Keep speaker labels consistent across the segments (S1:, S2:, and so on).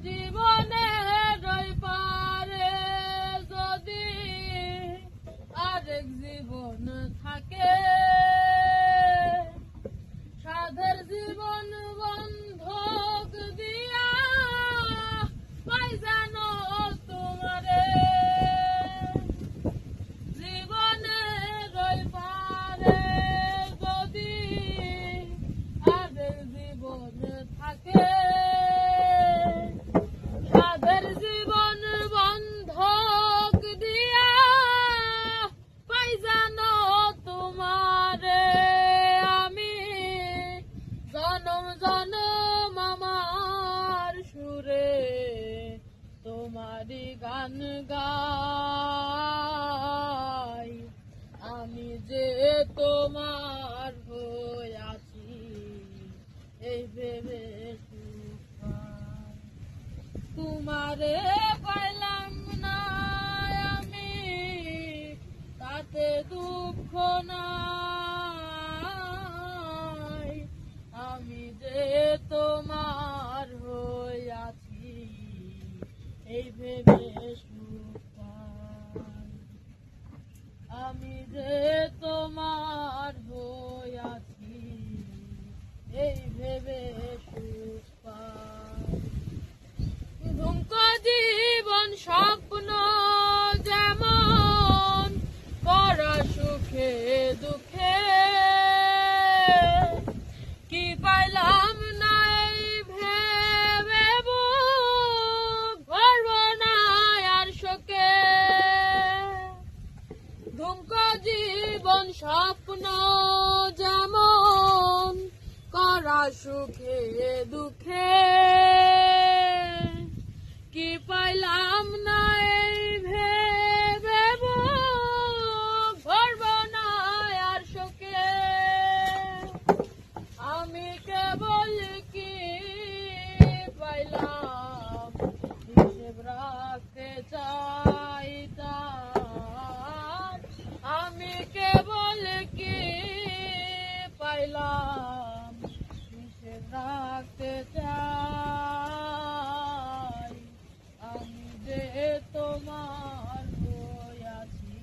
S1: জীবনের ওই পারে যদি আরেক জীবন থাকে, সাধের জীবন বন্ধক দিয়া পাই যেন তোমারে। জীবনের ওই পারে যদি আরেক জীবন থাকে, সাধের জীবন বন্ধক দিয়া পাই যেন তোমারে। আমি জনম জনম আমার সুরে তোমারি গান গাই, আমি যে তোমার হইয়াছি এই ভেবে সুখ পাই। তোমারে পাইলাম না আমি তাতে দুঃখ নাই, আমি যে তোমার হইয়াছি এই ভেবে সুখ পাই। আমি যে তোমার হইয়াছি এই ভেবে সুখ পাই। ধুমক জীবন স্বপ্ন যেমন করা সুখে দুঃখে, কি পাইলাম না এই ভেবে বুক ভরব না আর শোকে। ধুমক জীবন স্বপ্ন যেমন করা সুখে দুঃখে, কি পাইলাম না এই ভেবে বুক ভরব না আর শোকে। আমি কেবল কি পাইলাম হিসেব রাখতে চাই তার, আমি কেবল কি পাইলাম হিসেব রাখতে চাই, আমি যে তোমার হইয়াছি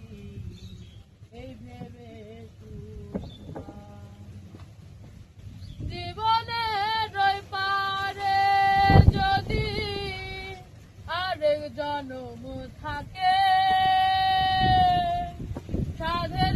S1: এই ভেবে সুখ পাই। জীবনের ওই পারে যদি আরেক জনম থাকে, সাধের